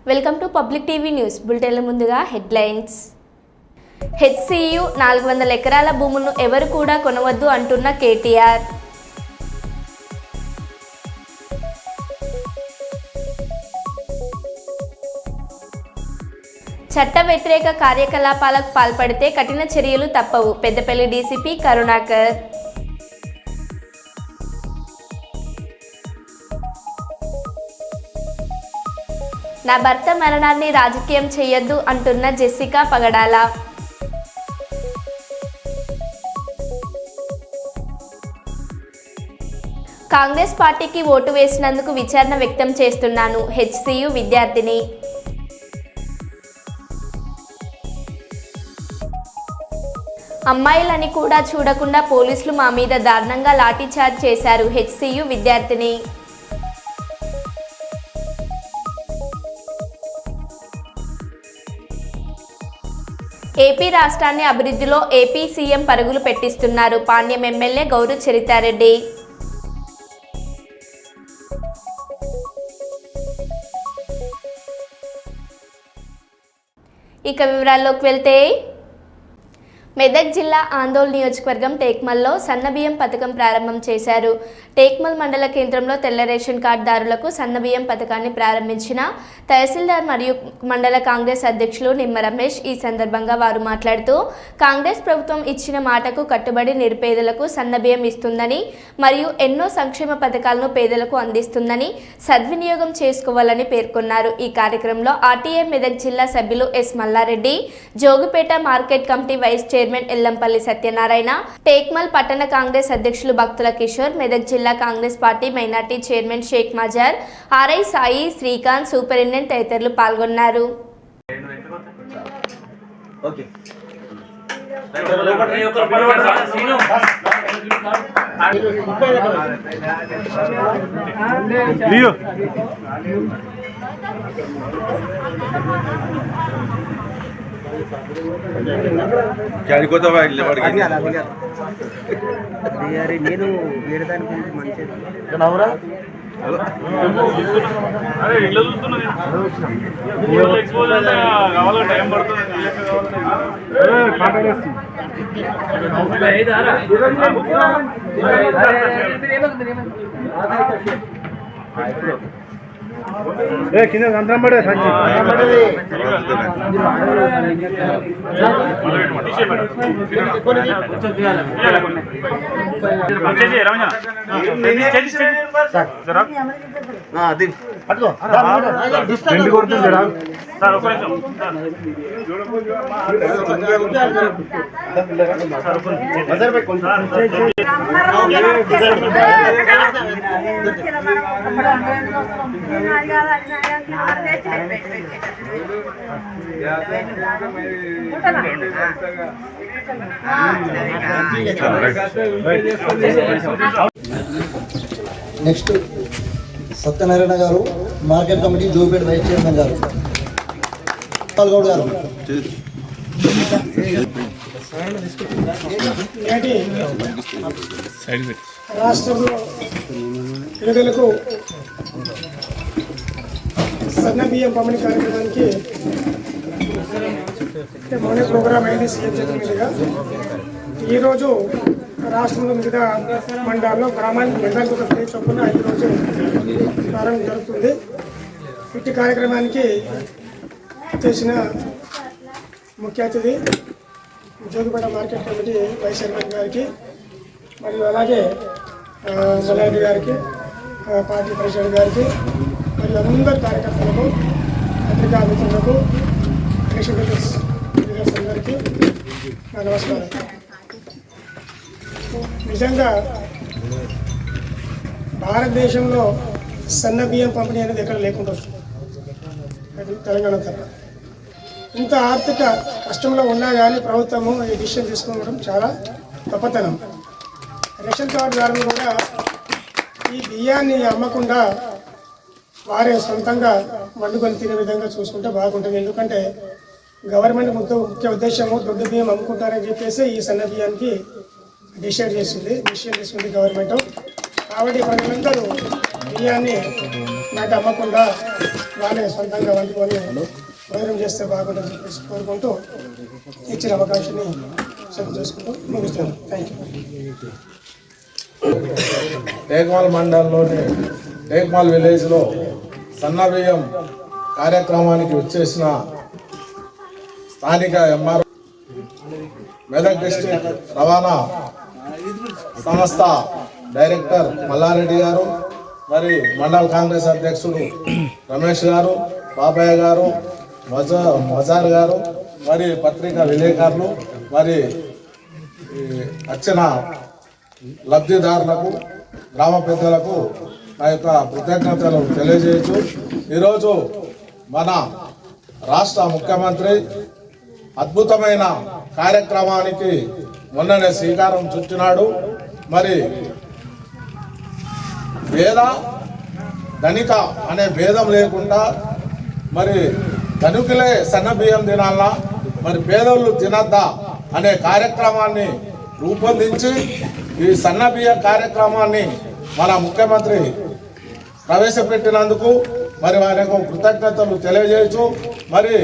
Welcome to public TV news బులెటిన్ల ముందుగా headlines. HCU 400 ఎకరాల భూములను ఎవరు కూడా కొనవద్దు అంటున్న కేటీఆర్. చట్ట వ్యతిరేక కార్యకలాపాలకు పాల్పడితే కఠిన చర్యలు తప్పవు. పెద్దపల్లి డీసీపీ కరుణాకర్. నా భర్త మరణాన్ని రాజకీయం చేయొద్దు అంటున్న జెసికా పగడాల. కాంగ్రెస్ పార్టీకి ఓటు వేసినందుకు విచారణ వ్యక్తం చేస్తున్నాను. హెచ్సియు విద్యార్థిని. అమ్మాయిలని కూడా చూడకుండా పోలీసులు మా మీద దారుణంగా లాఠీచార్జ్ చేశారు. హెచ్సియు విద్యార్థిని. ఏపీ రాష్ట్రాన్ని అభివృద్ధిలో ఏపీ సీఎం పరుగులు పెట్టిస్తున్నారు. పాణ్యం ఎమ్మెల్యే గౌరు చరితారెడ్డి. ఇక వివరాల్లోకి వెళ్తే, మెదక్ జిల్లా ఆందోళన నియోజకవర్గం టేక్మల్లో సన్నబియ్యం పథకం ప్రారంభం చేశారు. టేక్మల్ మండల కేంద్రంలో తెల్ల రేషన్ కార్డుదారులకు సన్నబియ్యం పథకాన్ని ప్రారంభించిన తహసీల్దార్ మరియు మండల కాంగ్రెస్ అధ్యక్షులు నిమ్మ రమేష్. ఈ సందర్భంగా వారు మాట్లాడుతూ, కాంగ్రెస్ ప్రభుత్వం ఇచ్చిన మాటకు కట్టుబడి నిరుపేదలకు సన్నబియ్యం ఇస్తుందని మరియు ఎన్నో సంక్షేమ పథకాలను పేదలకు అందిస్తుందని సద్వినియోగం చేసుకోవాలని పేర్కొన్నారు. ఈ కార్యక్రమంలో ఆర్టీఏ మెదక్ జిల్లా సభ్యులు S Mallareddy, Jogipet market committee vice chairman Ellampalli Satyanarayana, Tekmal పట్టణ కాంగ్రెస్ అధ్యక్షులు భక్తుల కిషోర్, మెదక్ జిల్లా Congress party minority chairman Shaik Mazar, RI Sai, Srikanth, superintendent తదితరులు పాల్గొన్నారు. నేను వేరే దానికి మంచిది ఇట్లా చూస్తున్నా కావాలి టైం పడుతుంది. కింద అందరం పడే సంచి నెక్స్ట్ సత్యనారాయణ గారు, market committee Jogipet vice chairman గారు, పాల్గౌడ్ గారు. రాష్ట్రంలో పేదలకు సన్న బియ్యం పంపిణీ కార్యక్రమానికి మొన్న ప్రోగ్రాం అయింది సీఎం చేతుల మీదుగా. ఈరోజు రాష్ట్రంలో మిగతా మండలాల్లో గ్రామానికి మండలానికి ఒక ప్లేస్ చొప్పున 5 రోజులు ప్రారంభం జరుగుతుంది. ఇట్టి కార్యక్రమానికి చేసిన ముఖ్య అతిథి Jogipet market committee vice chairman గారికి మరియు అలాగే మల్లారెడ్డి గారికి, పార్టీ ప్రెసిడెంట్ గారికి మరియు అందరి కార్యకర్తలకు, పత్రికా మిత్రులకు, ఎలక్షన్ లీడర్స్ అందరికీ నా నమస్కారం. నిజంగా భారతదేశంలో సన్న బియ్యం పంపిణీ అనేది ఎక్కడ లేకుండా తెలంగాణ తరఫున ఇంత ఆర్థిక కష్టంలో ఉన్నా కానీ ప్రభుత్వము ఈ డిసిషన్ తీసుకోవడం చాలా గొప్పతనం. రేషన్ కార్డుదారులు కూడా ఈ బియ్యాన్ని అమ్మకుండా వారే సొంతంగా వండుకొని తినే విధంగా చూసుకుంటే బాగుంటుంది. ఎందుకంటే గవర్నమెంట్ ముఖ్య ఉద్దేశము దొడ్డు బియ్యం అమ్ముకుంటారని చెప్పేసి ఈ సన్న బియ్యానికి డిసిషన్ తీసుకుంది గవర్నమెంట్. కాబట్టి ప్రజలందరూ బియ్యాన్ని నాకు అమ్మకుండా వాళ్ళే సొంతంగా వండుకొని భోజనం చేస్తే బాగుంటుందని చెప్పేసి కోరుకుంటూ ఇచ్చిన అవకాశాన్ని సెలవు చేసుకుంటూ ముగిస్తాను. Thank you. టేక్మాల్ మండలంలోని టేక్మాల్ విలేజ్లో సన్నబియ్యం కార్యక్రమానికి వచ్చేసిన స్థానిక ఎంఆర్ మెదక్ డిస్ట్రిక్ట్ రవాణా సంస్థ డైరెక్టర్ మల్లారెడ్డి గారు, మరి మండల కాంగ్రెస్ అధ్యక్షుడు రమేష్ గారు, బాబాయ్ గారు, మజార్ గారు, మరి పత్రికా విలేకరులు, మరి వచ్చిన లబ్ధిదారులకు, గ్రామ పెద్దలకు నా యొక్క కృతజ్ఞతలు తెలియజేయచ్చు. ఈరోజు మన రాష్ట్ర ముఖ్యమంత్రి అద్భుతమైన కార్యక్రమానికి మొన్ననే శ్రీకారం చుట్టినాడు. మరి పేద ధనిక అనే భేదం లేకుండా మరి ధనికులే సన్న బియ్యం తినాలా, మరి పేదోళ్ళు తినద్దా అనే కార్యక్రమాన్ని రూపొందించి ఈ సన్న బియ్యం కార్యక్రమాన్ని మన ముఖ్యమంత్రి ప్రవేశపెట్టినందుకు మరి వారికి కృతజ్ఞతలు తెలియజేయచ్చు. మరి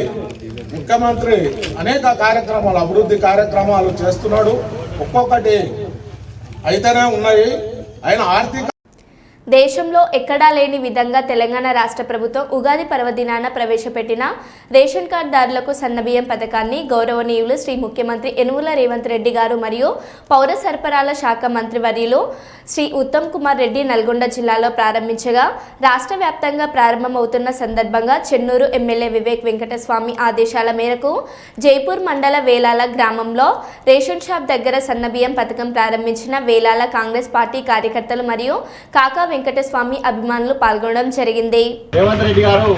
ముఖ్యమంత్రి అనేక కార్యక్రమాలు, అభివృద్ధి కార్యక్రమాలు చేస్తున్నాడు. ఒక్కొక్కటి అయితేనే ఉన్నాయి. ఆయన ఆర్థిక దేశంలో ఎక్కడా లేని విధంగా తెలంగాణ రాష్ట్ర ప్రభుత్వం ఉగాది పర్వదినాన ప్రవేశపెట్టిన రేషన్ కార్డుదారులకు సన్నబియ్యం పథకాన్ని గౌరవనీయులు శ్రీ ముఖ్యమంత్రి యనుమల రేవంత్ రెడ్డి గారు మరియు పౌర సరఫరాల శాఖ మంత్రివర్యులు శ్రీ ఉత్తమ్ కుమార్ రెడ్డి నల్గొండ జిల్లాలో ప్రారంభించగా, రాష్ట్ర వ్యాప్తంగా ప్రారంభమవుతున్న సందర్భంగా చెన్నూరు ఎమ్మెల్యే వివేక్ వెంకటస్వామి ఆదేశాల మేరకు జైపూర్ మండల వేలాల గ్రామంలో రేషన్ షాప్ దగ్గర సన్నబియ్యం పథకం ప్రారంభించిన వేలాల కాంగ్రెస్ పార్టీ కార్యకర్తలు మరియు కాకా వెంకటస్వామి అభిమానులు పాల్గొనడం జరిగింది. రేవంత్ రెడ్డి గారు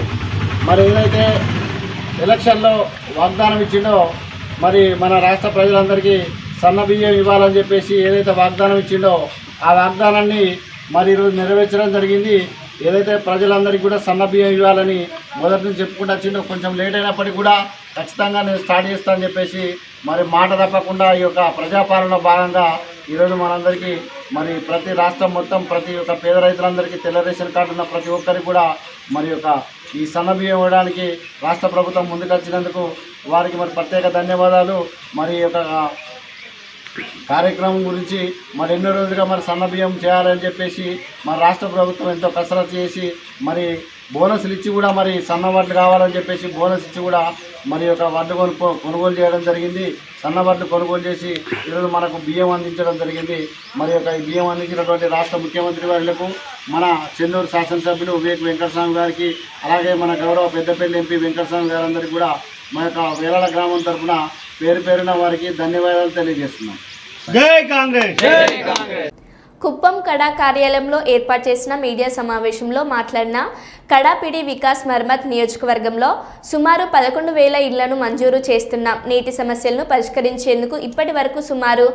మరి ఏదైతే ఎలక్షన్లో వాగ్దానం ఇచ్చిండో, మరి మన రాష్ట్ర ప్రజలందరికీ సన్న బియ్యం ఇవ్వాలని చెప్పేసి ఏదైతే వాగ్దానం ఇచ్చిండో ఆ వాగ్దానాన్ని మరి ఈరోజు నెరవేర్చడం జరిగింది. ఏదైతే ప్రజలందరికీ కూడా సన్న బియ్యం ఇవ్వాలని మొదటి నుంచి చెప్పుకుంటూ వచ్చిండో, కొంచెం లేట్ అయినప్పటికీ కూడా ఖచ్చితంగా నేను స్టార్ట్ చేస్తానని చెప్పేసి మరి మాట తప్పకుండా ఈ యొక్క ప్రజాపాలనలో భాగంగా ఈరోజు మనందరికీ మరి ప్రతి రాష్ట్రం మొత్తం ప్రతి ఒక్క పేద రైతులందరికీ తెల్ల రేషన్ కార్డు ఉన్న ప్రతి ఒక్కరికి కూడా మరి యొక్క ఈ సన్న బియ్యం ఇవ్వడానికి రాష్ట్ర ప్రభుత్వం ముందుకొచ్చినందుకు వారికి మరి ప్రత్యేక ధన్యవాదాలు. మరి ఈ యొక్క కార్యక్రమం గురించి మరి ఎన్నో రోజులుగా మరి సన్న బియ్యం చేయాలని చెప్పేసి మరి రాష్ట్ర ప్రభుత్వం ఎంతో కసరత్తు చేసి మరి బోనస్లు ఇచ్చి కూడా మరి సన్న వడ్లు కావాలని చెప్పేసి బోనస్ ఇచ్చి కూడా మరి యొక్క వడ్లు కొనుగోలు చేయడం జరిగింది. సన్న వడ్లు కొనుగోలు చేసి ఈరోజు మనకు బియ్యం అందించడం జరిగింది. మరి యొక్క ఈ బియ్యం అందించినటువంటి రాష్ట్ర ముఖ్యమంత్రి వారికి, మన చెన్నూరు శాసనసభ్యులు వివేక్ వెంకటస్వామి గారికి, అలాగే మన గౌరవ పెద్దపల్లి ఎంపీ వెంకటస్వామి గారందరికీ కూడా మా యొక్క వేలాల గ్రామం తరఫున పేరు పేరున వారికి ధన్యవాదాలు తెలియజేస్తున్నాం. జై కాంగ్రెస్. కుప్పం కడా కార్యాలయంలో ఏర్పాటు చేసిన మీడియా సమావేశంలో మాట్లాడిన కడాపిడి వికాస్ మర్మత్ నియోజకవర్గంలో సుమారు 11,000 ఇళ్లను మంజూరు చేస్తున్నాం. నీటి సమస్యలను పరిష్కరించేందుకు ఇప్పటి వరకు సుమారు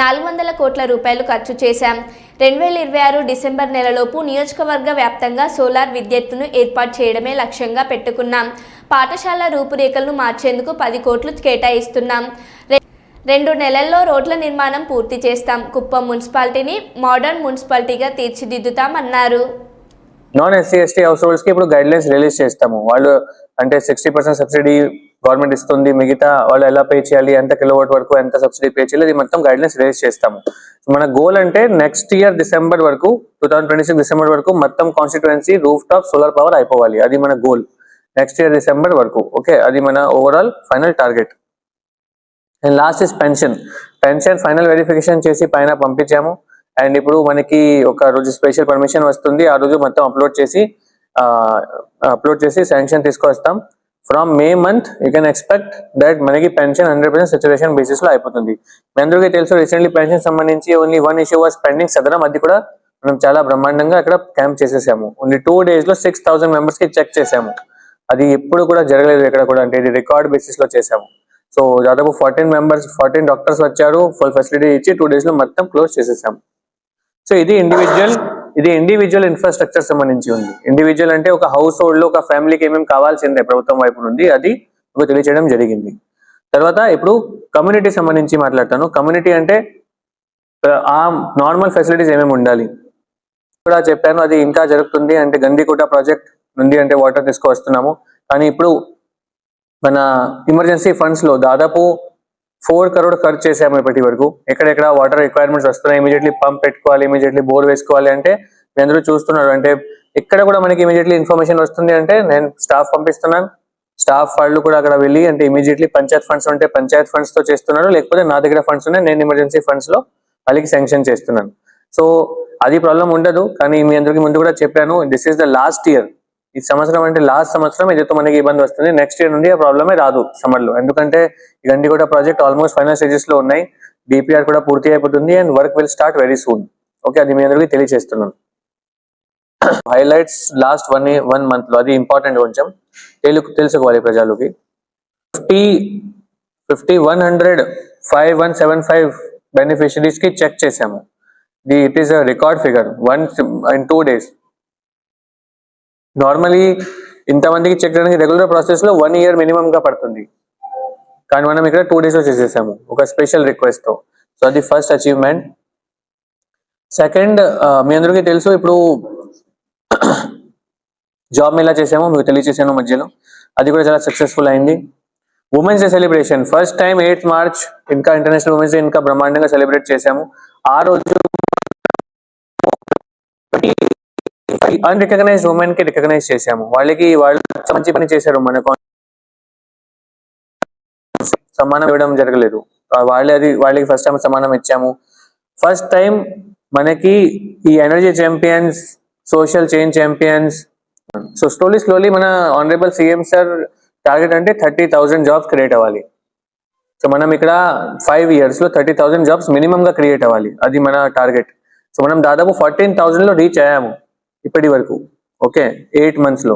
400 కోట్ల రూపాయలు ఖర్చు చేశాం. 2026 డిసెంబర్ నెలలోపు నియోజకవర్గ వ్యాప్తంగా సోలార్ విద్యుత్తును ఏర్పాటు చేయడమే లక్ష్యంగా పెట్టుకున్నాం. పాఠశాల రూపురేఖలను మార్చేందుకు 10 కోట్లు కేటాయిస్తున్నాం. 2 నెలల్లో రోడ్ల నిర్మాణం పూర్తి చేస్తాం. కుప్పం మున్సిపాలిటీని మోడర్న్ మున్సిపాలిటీగా తీర్చిదిద్దుతామన్నారు. Non SC ST households కి ఇప్పుడు గైడ్ లైన్స్ రిలీజ్ చేస్తాము. వాళ్ళు అంటే 60% సబ్సిడీ గవర్నమెంట్ ఇస్తుంది, మిగతా వాళ్ళు ఎలా పే చేయాలి, ఎంత కిలోవాట్ వరకు ఎంత సబ్సిడీ పే చేయాలి, ఇది మొత్తం గైడ్ లైన్స్ రిలీజ్ చేస్తాము. మన గోల్ అంటే నెక్స్ట్ ఇయర్ డిసెంబర్ వరకు 2026 డిసెంబర్ వరకు మొత్తం constituency roof top solar power అయిపోవాలి. అది మన గోల్ నెక్స్ట్ ఇయర్ డిసెంబర్ వరకు. ఓకే, అది మన overall final target. And last is pension final verification చేసి పైన పంపించాము. అండ్ ఇప్పుడు మనకి ఒక రోజు స్పెషల్ పర్మిషన్ వస్తుంది. ఆ రోజు మొత్తం అప్లోడ్ చేసి శాంక్షన్ తీసుకొస్తాం. From May month you can expect that మనకి పెన్షన్ 100% సాచురేషన్ బేసిస్ లో అయిపోతుంది. మీ అందరికీ తెలుసు, రీసెంట్లీ పెన్షన్ సంబంధించి ఓన్లీ 1 ఇష్యూ వాస్ పెండింగ్ సదరం. అది కూడా మనం చాలా బ్రహ్మాండంగా అక్కడ క్యాంప్ చేసేసాము. ఓన్లీ 2 days లో 6,000 members కి చెక్ చేసాము. అది ఎప్పుడు కూడా జరగలేదు ఎక్కడ కూడా, అంటే ఇది రికార్డ్ బేసిస్ లో చేసాము. సో దాదాపు 14 డాక్టర్స్ వచ్చారు, ఫుల్ ఫెసిలిటీ ఇచ్చి 2 days లో మొత్తం క్లోజ్ చేసేసాం. సో ఇది ఇండివిజువల్ ఇన్ఫ్రాస్ట్రక్చర్ సంబంధించి ఉంది. ఇండివిజువల్ అంటే ఒక హౌస్ హోల్డ్ లో ఒక ఫ్యామిలీకి ఏమేమి కావాల్సిందే ప్రభుత్వం వైపు నుండి అది తెలియచేయడం జరిగింది. తర్వాత ఇప్పుడు కమ్యూనిటీ సంబంధించి మాట్లాడతాను. కమ్యూనిటీ అంటే ఆ నార్మల్ ఫెసిలిటీస్ ఏమేమి ఉండాలి. కూడా చెప్పాను, అది ఇంకా జరుగుతుంది. అంటే గండికోట ప్రాజెక్ట్ నుండి అంటే వాటర్ తీసుకువస్తున్నాము. కానీ ఇప్పుడు మన ఎమర్జెన్సీ ఫండ్స్ లో దాదాపు 4 crore ఖర్చు చేసాము ఇప్పటి వరకు. ఎక్కడెక్కడ వాటర్ రిక్వైర్మెంట్స్ వస్తున్నాయి, ఇమీడియట్లీ పంప్ పెట్టుకోవాలి, ఇమీడియట్లీ బోర్ వేసుకోవాలి అంటే మీ అందరూ చూస్తున్నారు. అంటే ఎక్కడ కూడా మనకి ఇమీడియట్లీ ఇన్ఫర్మేషన్ వస్తుంది అంటే నేను స్టాఫ్ పంపిస్తున్నాను. స్టాఫ్ వాళ్ళు కూడా అక్కడ వెళ్ళి అంటే ఇమీడియట్లీ పంచాయత్ ఫండ్స్ ఉంటే పంచాయత్ ఫండ్స్ తో చేస్తున్నారు, లేకపోతే నా దగ్గర ఫండ్స్ ఉన్నాయి, నేను ఎమర్జెన్సీ ఫండ్స్ లో వాళ్ళకి శాంక్షన్ చేస్తున్నాను. సో అది ప్రాబ్లం ఉండదు. కానీ మీ అందరికి ముందు కూడా చెప్పాను, this is the last year. ఈ సంవత్సరం అంటే లాస్ట్ సంవత్సరం ఇదితో మనకి ఇబ్బంది వస్తుంది. నెక్స్ట్ ఇయర్ నుండి ఆ ప్రాబ్లమే రాదు సమ్మర్ లో. ఎందుకంటే ఈ Gandikota project almost final stages లో ఉన్నాయి. డిపిఆర్ కూడా పూర్తి అయిపోతుంది and work will start very soon. Okay, అది మీ అందరికి తెలియజేస్తున్నాను. హైలైట్స్ లాస్ట్ 1 month లో, అది ఇంపార్టెంట్ కొంచెం తెలుసుకోవాలి ప్రజలకి. 50, 100, 5175 బెనిఫిషరీస్ కి చెక్ చేసాము. It is a record figure in 2 days. Normally ఇంతమందికి చెక్ చేయడానికి రెగ్యులర్ ప్రాసెస్ లో 1 year మినిమం గా పడుతుంది. కానీ మనం ఇక్కడ 2 days లో చేసేసాము ఒక స్పెషల్ రిక్వెస్ట్ తో. సో అది ఫస్ట్ అచీవ్మెంట్. సెకండ్, మీ అందరికీ తెలుసు ఇప్పుడు జాబ్ మేళా చేసాము, మీకు తెలియజేసాను మధ్యలో. అది కూడా చాలా సక్సెస్ఫుల్ అయింది. Women's day celebration first time 8th March ఇంకా ఇంటర్నేషనల్ ఉమెన్స్ డే ఇంకా బ్రహ్మాండంగా సెలబ్రేట్ చేసాము. ఆ రోజు అన్రికగ్నైజ్డ్ ఉమెన్ కి రికగ్నైజ్ చేసాము. వాళ్ళు మంచి పని చేశారు, మనకు సమానం ఇవ్వడం జరగలేదు. వాళ్ళకి ఫస్ట్ టైం సమానం ఇచ్చాము. ఫస్ట్ టైం మనకి ఈ energy champions, social change champions. So slowly మన ఆనరబుల్ సీఎం సార్ టార్గెట్ అంటే 30,000 జాబ్స్ క్రియేట్ అవ్వాలి. సో మనం ఇక్కడ 5 years లో 30,000 జాబ్స్ మినిమం గా క్రియేట్ అవ్వాలి, అది మన టార్గెట్. సో మనం దాదాపు 14,000 లో రీచ్ అయ్యాము ఇప్పటి వరకు. ఓకే, 8 months లో.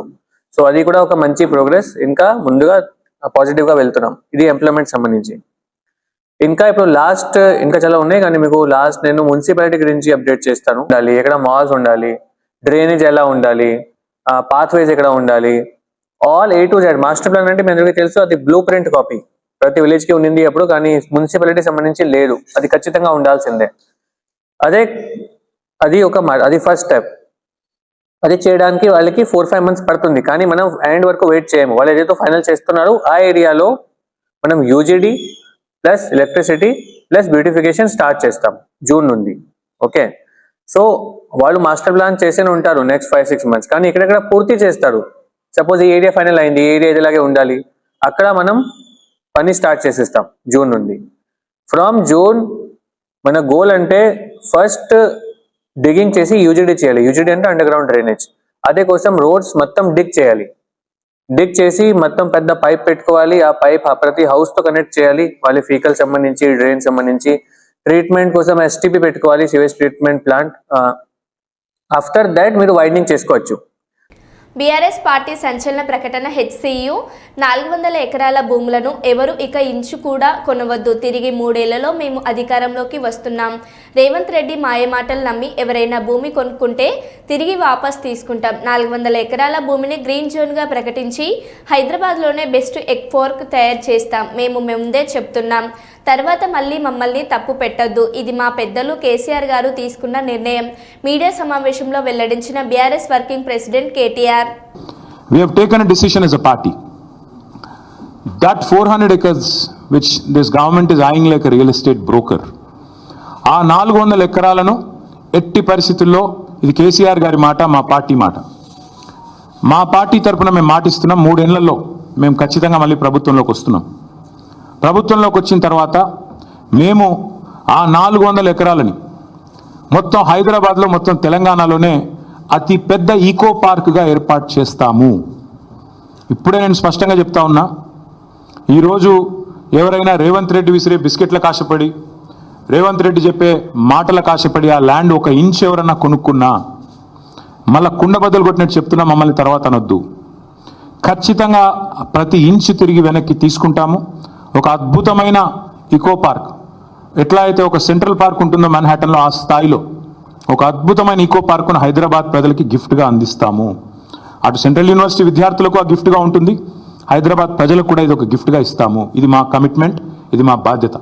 సో అది కూడా ఒక మంచి ప్రోగ్రెస్. ఇంకా ముందుగా పాజిటివ్ గా వెళ్తున్నాం. ఇది ఎంప్లాయ్మెంట్ సంబంధించి. ఇంకా ఇప్పుడు లాస్ట్ ఇంకా చాలా ఉన్నాయి, కానీ మీకు లాస్ట్ నేను మున్సిపాలిటీ గురించి అప్డేట్ చేస్తాను. ఎక్కడ మాల్స్ ఉండాలి, డ్రైనేజ్ ఎలా ఉండాలి, పాత్వేస్ ఎక్కడ ఉండాలి, all A to Z. Master plan అంటే మీ అందరికీ తెలుసు, అది బ్లూ ప్రింట్ కాపీ ప్రతి విలేజ్ కి ఉండింది అప్పుడు, కానీ మున్సిపాలిటీ సంబంధించి లేదు. అది ఖచ్చితంగా ఉండాల్సిందే. అది ఫస్ట్ స్టెప్. అది చేయడానికి వాళ్ళకి 4-5 months పడుతుంది, కానీ మనం ఎండ్ వరకు వెయిట్ చేయము. వాళ్ళు ఏదైతే ఫైనల్ చేస్తున్నారు ఆ ఏరియాలో మనం UGD plus electricity plus beautification start చేస్తాం జూన్ నుండి. ఓకే, సో వాళ్ళు మాస్టర్ ప్లాన్ చేసేనే ఉంటారు నెక్స్ట్ 5-6 months, కానీ ఇక్కడెక్కడ పూర్తి చేస్తారు. సపోజ్ ఈ ఏరియా ఫైనల్ అయింది, ఈ ఏరియా ఇలాగే ఉండాలి, అక్కడ మనం పని స్టార్ట్ చేసేస్తాం జూన్ నుండి. ఫ్రమ్ జూన్ మన గోల్ అంటే ఫస్ట్ డిగింగ్ చేసి యూజీడీ చేయాలి. యూజీడీ అంటే అండర్ గ్రౌండ్ డ్రైనేజ్. అదే కోసం రోడ్స్ మొత్తం డిగ్ చేయాలి. డిగ్ చేసి మొత్తం పెద్ద పైప్ పెట్టుకోవాలి. ఆ పైప్ ప్రతి హౌస్ తో కనెక్ట్ చేయాలి. వాళ్ళ ఫీకల్ సంబంధించి, డ్రైన్ సంబంధించి. ట్రీట్మెంట్ కోసం STP పెట్టుకోవాలి, sewage treatment plant. After that మీరు వైడనింగ్ చేసుకోవచ్చు. బీఆర్ఎస్ పార్టీ సంచలన ప్రకటన. HCU 400 ఎకరాల భూములను ఎవరు ఇక ఇంచు కూడా కొనవద్దు. తిరిగి 3 ఏళ్లలో మేము అధికారంలోకి వస్తున్నాం. రేవంత్ రెడ్డి మాయమాటలు నమ్మి ఎవరైనా భూమి కొనుక్కుంటే తిరిగి వాపస్ తీసుకుంటాం. 400 ఎకరాల భూమిని గ్రీన్ జోన్గా ప్రకటించి హైదరాబాద్లోనే బెస్ట్ ఎగ్ ఫోర్క్ తయారు చేస్తాం. మేము ముందే చెప్తున్నాం. తర్వాత మళ్ళీ మమ్మల్ని తప్పు పెట్టొద్దు. ఇది మా పెద్దలు కేసీఆర్ గారు తీసుకున్న నిర్ణయం. మీడియా సమావేశంలో వెల్లడించిన BRS working president KTR. We have taken a decision as a party that 400 acres which this government is eyeing like a real estate broker, ఆ 400 ఎకరాలను ఎట్టి పరిస్థితుల్లో, ఇది కేసీఆర్ గారి మాట, మా పార్టీ మాట, మా పార్టీ తరఫున మేము మాటిస్తున్నాం, 3 ఏళ్లలో మేము ఖచ్చితంగా మళ్ళీ ప్రభుత్వంలోకి వస్తున్నాం. ప్రభుత్వంలోకి వచ్చిన తర్వాత మేము ఆ 400 ఎకరాలని మొత్తం హైదరాబాద్లో, మొత్తం తెలంగాణలోనే అతి పెద్ద ఈకో పార్క్గా ఏర్పాటు చేస్తాము. ఇప్పుడే నేను స్పష్టంగా చెప్తా ఉన్నా, ఈరోజు ఎవరైనా రేవంత్ రెడ్డి విసిరే బిస్కెట్లకు ఆశపడి, రేవంత్ రెడ్డి చెప్పే మాటలకు ఆశపడి ఆ ల్యాండ్ 1 ఇంచ్ ఎవరన్నా కొనుక్కున్నా మళ్ళీ కుండ బద్దలు కొట్టినట్టు చెప్తున్నా, మమ్మల్ని తర్వాత అనొద్దు. ఖచ్చితంగా ప్రతి ఇంచ్ తిరిగి వెనక్కి తీసుకుంటాము. ఒక అద్భుతమైన ఈకో పార్క్, ఎట్లా అయితే ఒక సెంట్రల్ పార్క్ ఉంటుందో మన్హాటన్లో, ఆ స్థాయిలో ఒక అద్భుతమైన ఈకో పార్కును హైదరాబాద్ ప్రజలకి గిఫ్ట్గా అందిస్తాము. అటు సెంట్రల్ యూనివర్సిటీ విద్యార్థులకు ఆ గిఫ్ట్గా ఉంటుంది, హైదరాబాద్ ప్రజలకు కూడా ఇది ఒక గిఫ్ట్గా ఇస్తాము. ఇది మా కమిట్మెంట్, ఇది మా బాధ్యత.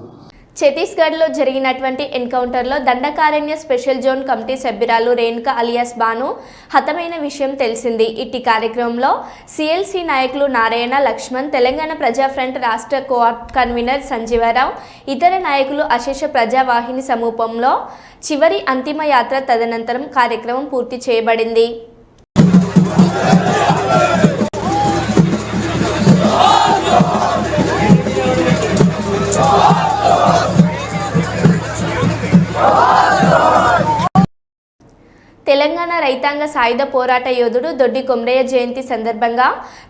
ఛత్తీస్గఢ్లో జరిగినటువంటి ఎన్కౌంటర్లో దండకారణ్య స్పెషల్ జోన్ కమిటీ సభ్యురాలు రేణుక అలియాస్ బాను హతమైన విషయం తెలిసింది. ఇట్టి కార్యక్రమంలో సిఎల్సి నాయకులు నారాయణ, లక్ష్మణ్, తెలంగాణ ప్రజా ఫ్రంట్ రాష్ట్ర కోఆప్ కన్వీనర్ సంజీవరావు, ఇతర నాయకులు అశేష ప్రజావాహిని సమూహంలో చివరి అంతిమ యాత్ర తదనంతరం కార్యక్రమం పూర్తి చేయబడింది. తెలంగాణ రైతాంగ సాయుధ పోరాట యోధుడు దొడ్డి కొమరయ్య జయంతి సందర్భంగా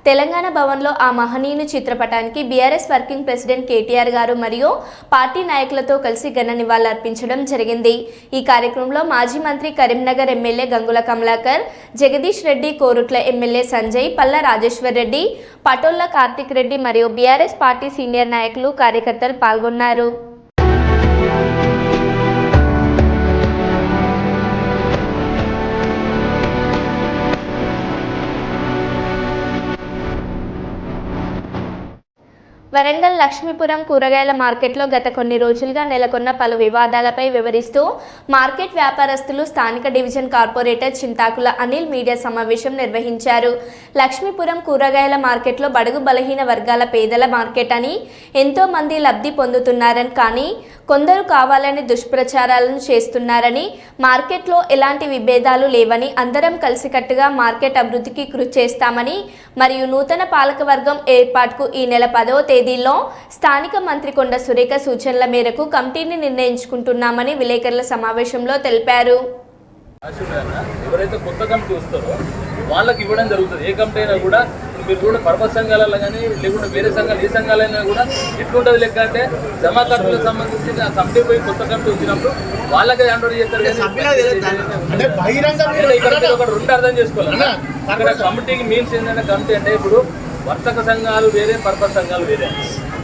తెలంగాణ భవన్లో ఆ మహనీయుని చిత్రపటానికి బీఆర్ఎస్ వర్కింగ్ ప్రెసిడెంట్ కేటీఆర్ గారు మరియు పార్టీ నాయకులతో కలిసి ఘన నివాళులర్పించడం జరిగింది. ఈ కార్యక్రమంలో మాజీ మంత్రి కరీంనగర్ ఎమ్మెల్యే గంగుల కమలాకర్, జగదీష్ రెడ్డి, కోరుట్ల ఎమ్మెల్యే సంజయ్, పల్లా రాజేశ్వర్ రెడ్డి, పటోళ్ల కార్తిక్ రెడ్డి మరియు బీఆర్ఎస్ పార్టీ సీనియర్ నాయకులు, కార్యకర్తలు పాల్గొన్నారు. వరంగల్ లక్ష్మీపురం కూరగాయల మార్కెట్లో గత కొన్ని రోజులుగా నెలకొన్న పలు వివాదాలపై వివరిస్తూ మార్కెట్ వ్యాపారస్తులు స్థానిక division corporator Chintakula Anil media సమావేశం నిర్వహించారు. లక్ష్మీపురం కూరగాయల మార్కెట్లో బడుగు బలహీన వర్గాల పేదల మార్కెట్ అని ఎంతో మంది లబ్ధి పొందుతున్నారని, కానీ కొందరు కావాలని దుష్ప్రచారాలను చేస్తున్నారని, మార్కెట్లో ఎలాంటి విభేదాలు లేవని, అందరం కలిసికట్టుగా మార్కెట్ అభివృద్ధికి కృషి చేస్తామని మరియు నూతన పాలకవర్గం ఏర్పాటుకు ఈ నెల 10వ తేదీలో స్థానిక మంత్రి కొండ సురేఖ సూచనల మేరకు కమిటీని నిర్ణయించుకుంటున్నామని విలేకరుల సమావేశంలో తెలిపారు. ఎవరైతే కొత్త కమిటీ వస్తారో వాళ్ళకి ఇవ్వడం జరుగుతుంది. ఏ కమిటీ అయినా కూడా మీరు కూడా పర్పస్ సంఘాలలో కానీ లేకుంటే వేరే సంఘాలు ఏ సంఘాలైనా కూడా ఎట్లుంటుంది లెక్క అంటే జమాఖర్చులకు సంబంధించి ఆ కమిటీ పోయి కొత్త కమిటీ వచ్చినప్పుడు వాళ్ళకే హ్యాండ్ ఓవర్ చేస్తారు. ఇక్కడ ఒకటి రెండు అర్థం చేసుకోవాలి. అక్కడ కమిటీకి మీన్స్ ఏంటంటే కమిటీ అంటే ఇప్పుడు వర్తక సంఘాలు వేరే, పర్పస్ సంఘాలు వేరే.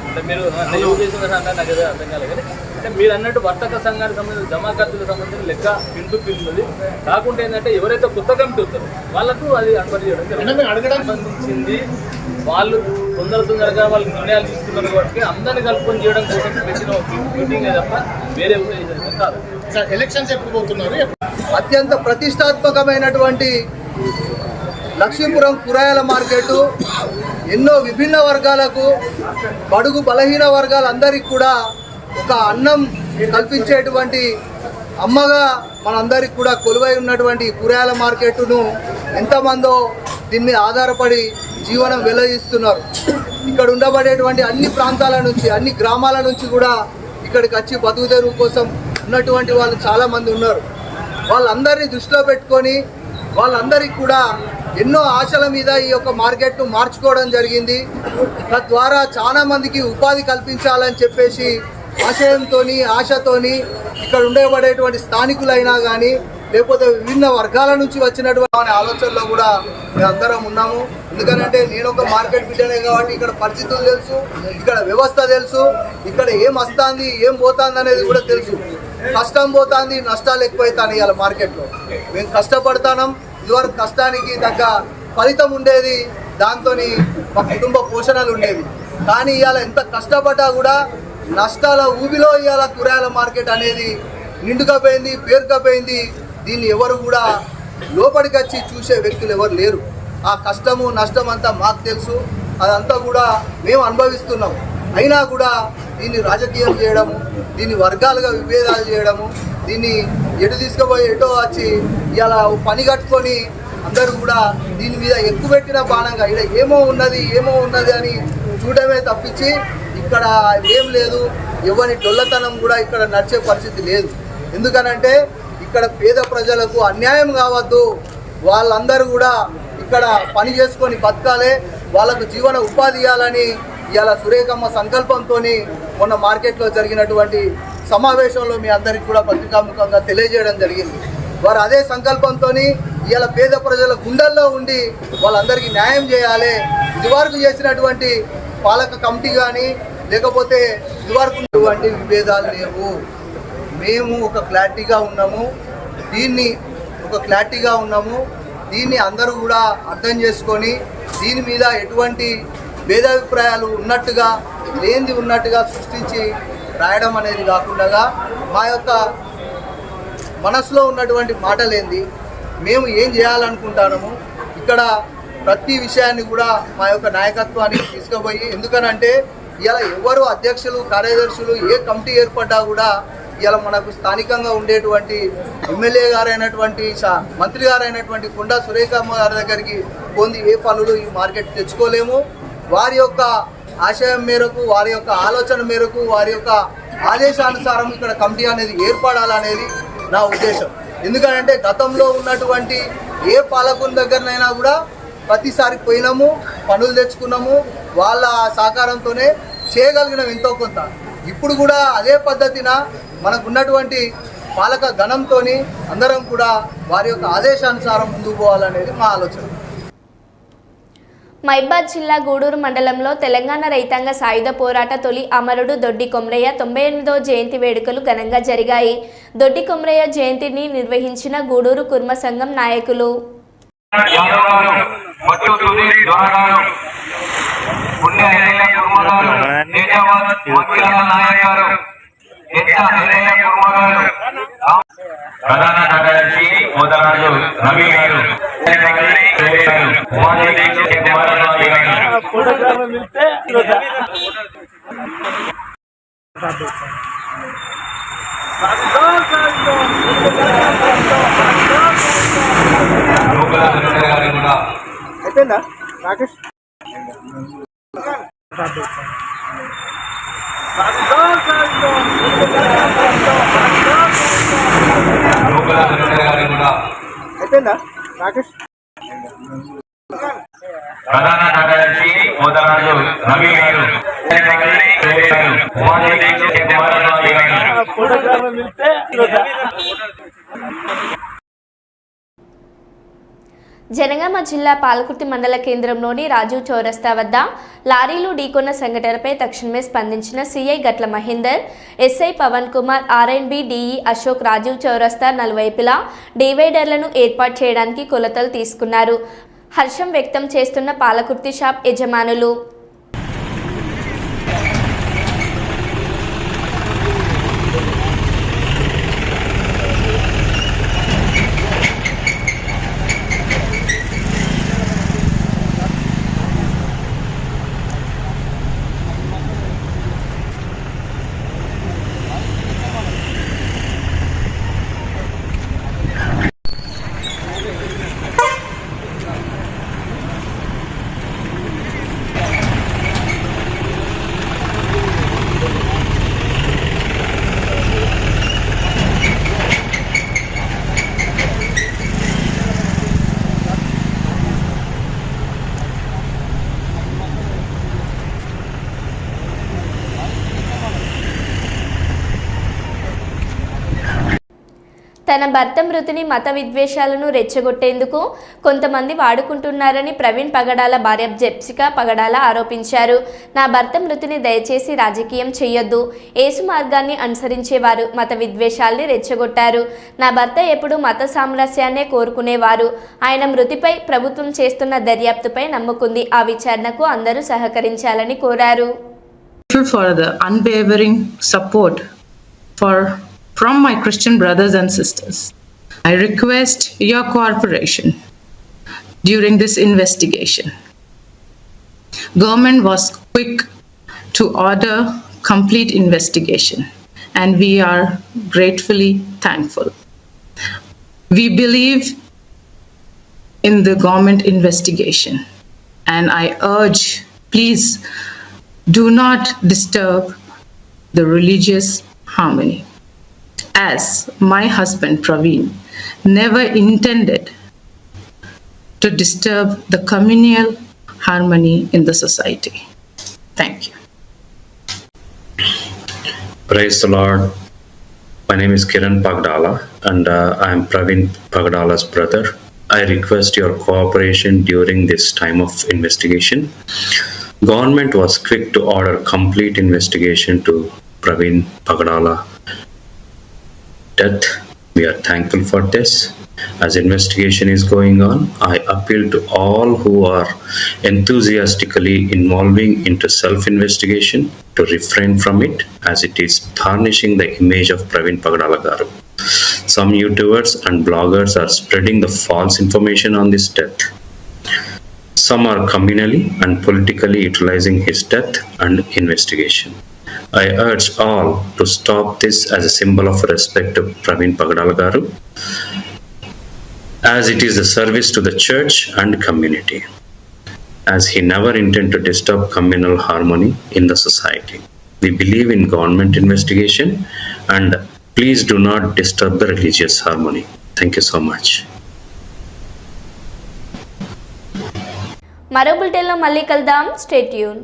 అంటే మీరు అంటే నాకు ఏదో అర్థం కాలేదు కానీ అంటే మీరు అన్నట్టు వర్తక సంఘానికి సంబంధించిన జమాఖర్చులకు సంబంధించిన లెక్క పిలుతుంది. కాకుండా ఏంటంటే ఎవరైతే కొత్త కమిటీ వస్తారో వాళ్ళకు అది అనుమతి చేయడం సంబంధించింది. వాళ్ళు తొందరగా వాళ్ళు నిర్ణయాలు తీసుకున్నారు కాబట్టి అందరినీ కలుపుకొని చేయడం కోసం పెట్టిన మీటింగ్ తప్ప వేరే కాదు. ఎలక్షన్స్ ఎప్పుడు పోతున్నారు? అత్యంత ప్రతిష్టాత్మకమైనటువంటి లక్ష్మీపురం కూరగాయల మార్కెట్ ఎన్నో విభిన్న వర్గాలకు, బడుగు బలహీన వర్గాలందరికీ కూడా ఒక అన్నం కల్పించేటువంటి అమ్మగా మనందరికి కూడా కొలువై ఉన్నటువంటి కూరగాయల మార్కెట్ను ఎంతమందో దీని మీద ఆధారపడి జీవనం వెల్లడిస్తున్నారు. ఇక్కడ ఉండబడేటువంటి అన్ని ప్రాంతాల నుంచి, అన్ని గ్రామాల నుంచి కూడా ఇక్కడికి వచ్చి బతుకు తెరువు కోసం ఉన్నటువంటి వాళ్ళు చాలామంది ఉన్నారు. వాళ్ళందరినీ దృష్టిలో పెట్టుకొని వాళ్ళందరికీ కూడా ఎన్నో ఆశల మీద ఈ యొక్క మార్కెట్ను మార్చుకోవడం జరిగింది. తద్వారా చాలా మందికి ఉపాధి కల్పించాలని చెప్పేసి ఆశతోని ఇక్కడ ఉండబడేటువంటి స్థానికులైనా కానీ లేకపోతే విభిన్న వర్గాల నుంచి వచ్చినటువంటి ఆలోచనలో కూడా మేమందరం ఉన్నాము. ఎందుకంటే నేను ఒక మార్కెట్ బిడ్డనే కాబట్టి ఇక్కడ పరిస్థితులు తెలుసు, ఇక్కడ వ్యవస్థ తెలుసు, ఇక్కడ ఏం వస్తుంది ఏం పోతుంది అనేది కూడా తెలుసు. కష్టం పోతుంది, నష్టాలు ఎక్కువైతాయి. ఇవాళ మార్కెట్లో మేము కష్టపడతాం. ఇదివరకు కష్టానికి తగ్గ ఫలితం ఉండేది, దాంతో మా కుటుంబ పోషణలు ఉండేది. కానీ ఇవాళ ఎంత కష్టపడ్డా కూడా నష్టాల ఊబిలో ఇవాళ కూరగాయల మార్కెట్ అనేది నిండుకపోయింది, పేరుకపోయింది. దీన్ని ఎవరు కూడా లోపలికి వచ్చి చూసే వ్యక్తులు ఎవరు లేరు. ఆ కష్టము నష్టం అంతా మాకు తెలుసు, అదంతా కూడా మేము అనుభవిస్తున్నాం. అయినా కూడా దీన్ని రాజకీయం చేయడము, దీన్ని వర్గాలుగా విభేదాలు చేయడము, దీన్ని ఎటు తీసుకుపోయి ఎటో వచ్చి ఇలా పని కట్టుకొని అందరూ కూడా దీని మీద ఎక్కుపెట్టిన బాణంగా ఇక్కడ ఏమో ఉన్నది అని చూడమే తప్పించి ఇక్కడ ఏం లేదు. ఎవరి డొల్లతనం కూడా ఇక్కడ నడిచే పరిస్థితి లేదు. ఎందుకనంటే ఇక్కడ పేద ప్రజలకు అన్యాయం కావద్దు, వాళ్ళందరూ కూడా ఇక్కడ పని చేసుకొని బతకాలి, వాళ్ళకు జీవన ఉపాధి ఇవ్వాలని ఇవాళ సురేఖమ్మ సంకల్పంతో మొన్న మార్కెట్లో జరిగినటువంటి సమావేశంలో మీ అందరికీ కూడా పత్రికాముఖంగా తెలియజేయడం జరిగింది. వారు అదే సంకల్పంతో ఇవాళ పేద ప్రజల గుండెల్లో ఉండి వాళ్ళందరికీ న్యాయం చేయాలి. ఇదివరకు చేసినటువంటి పాలక కమిటీ కానీ లేకపోతే ఇదివరకు ఉన్నటువంటి విభేదాలు లేవు. మేము ఒక క్లారిటీగా ఉన్నాము, దీన్ని అందరూ కూడా అర్థం చేసుకొని దీని మీద ఎటువంటి భేదాభిప్రాయాలు ఉన్నట్టుగా లేనిది ఉన్నట్టుగా సృష్టించి రాయడం అనేది కాకుండా మా యొక్క మనసులో ఉన్నటువంటి మాటలేంది, మేము ఏం చేయాలనుకుంటాము, ఇక్కడ ప్రతి విషయాన్ని కూడా మా యొక్క నాయకత్వానికి తీసుకుపోయి, ఎందుకనంటే ఇలా ఎవరు అధ్యక్షులు కార్యదర్శులు ఏ కమిటీ ఏర్పడ్డా కూడా ఇలా మనకు స్థానికంగా ఉండేటువంటి ఎమ్మెల్యే గారైనటువంటి మంత్రి గారైనటువంటి కొండా సురేఖమ్మ గారి దగ్గరికి పొంది ఏ పనులు ఈ మార్కెట్ తెచ్చుకోలేము. వారి యొక్క ఆశయం మేరకు, వారి యొక్క ఆలోచన మేరకు, వారి యొక్క ఆదేశానుసారం ఇక్కడ కమిటీ అనేది ఏర్పడాలనేది నా ఉద్దేశం. ఎందుకంటే గతంలో ఉన్నటువంటి ఏ పాలకుని దగ్గరనైనా కూడా ప్రతిసారి పోయినాము, పనులు తెచ్చుకున్నాము, వాళ్ళ సహకారంతోనే చేయగలిగినాం ఎంతో కొంత. ఇప్పుడు కూడా అదే పద్ధతిన మనకు ఉన్నటువంటి పాలక గణంతో అందరం కూడా వారి యొక్క ఆదేశానుసారం ముందుకు పోవాలనేది మా ఆలోచన. మైబాద్ జిల్లా గూడూరు మండలంలో తెలంగాణ రైతాంగ సాయుధ పోరాట తొలి అమరుడు దొడ్డి కొమరయ్య 98వ జయంతి వేడుకలు ఘనంగా జరిగాయి. దొడ్డి కొమరయ్య జయంతిని నిర్వహించిన గూడూరు కుర్మ సంఘం నాయకులు. ప్రధాన కార్యదర్శి మోదరాజు రవి గారు, అయిపోయిందా రాకేష్? అయిపోయిందా రాకేష్? ప్రధాన కార్యదర్శి మోదరాజు రవి గారు, జనగామ జిల్లా పాలకుర్తి మండల కేంద్రంలోని రాజు చౌరస్తా వద్ద లారీలు ఢీకొన్న సంఘటనపై తక్షణమే స్పందించిన సీఐ గట్ల మహేందర్, ఎస్ఐ పవన్ కుమార్, ఆర్ఎండ్బి డిఈ అశోక్ రాజీవ్ చౌరస్తా నలువైపులా డివైడర్లను ఏర్పాటు చేయడానికి కొలతలు తీసుకున్నారు. హర్షం వ్యక్తం చేస్తున్న పాలకుర్తి షాప్ యజమానులు. తన భర్త మృతిని మత విద్వేషాలను రెచ్చగొట్టేందుకు కొంతమంది వాడుకుంటున్నారని ప్రవీణ్ పగడాల భార్య జెప్సికా పగడాల ఆరోపించారు. నా భర్త మృతిని దయచేసి రాజకీయం చేయొద్దు. యేసు మార్గాన్ని అనుసరించేవారు మత విద్వేషాల్ని రెచ్చగొట్టారు. నా భర్త ఎప్పుడు మత సామరస్యాన్నే కోరుకునేవారు. ఆయన మృతిపై ప్రభుత్వం చేస్తున్న దర్యాప్తుపై నమ్ముకుంది. ఆ విచారణకు అందరూ సహకరించాలని కోరారు. For the unwavering support from my Christian brothers and sisters, I request your cooperation during this investigation. Government was quick to order complete investigation, and we are gratefully thankful. We believe in the government investigation, and I urge, please do not disturb the religious harmony, as my husband Praveen never intended to disturb the communal harmony in the society. Thank you. Praise the Lord. My name is Kiran Pagdala and I am Praveen Pagdala's brother. I request your cooperation during this time of investigation. Government was quick to order complete investigation to Praveen Pagdala death. We are thankful for this. As investigation is going on, I appeal to all who are enthusiastically involving into self-investigation to refrain from it, as it is tarnishing the image of Praveen Pagadala garu. Some YouTubers and bloggers are spreading the false information on this death. Some are communally and politically utilizing his death and investigation. I urge all to stop this as a symbol of respect to Praveen Pagadala garu, as it is a service to the church and community, as he never intended to disturb communal harmony in the society. We believe in government investigation, and please do not disturb the religious harmony. Thank you so much. మరో బులెటిన్లో మళ్ళీ కలుద్దాం. Stay tune.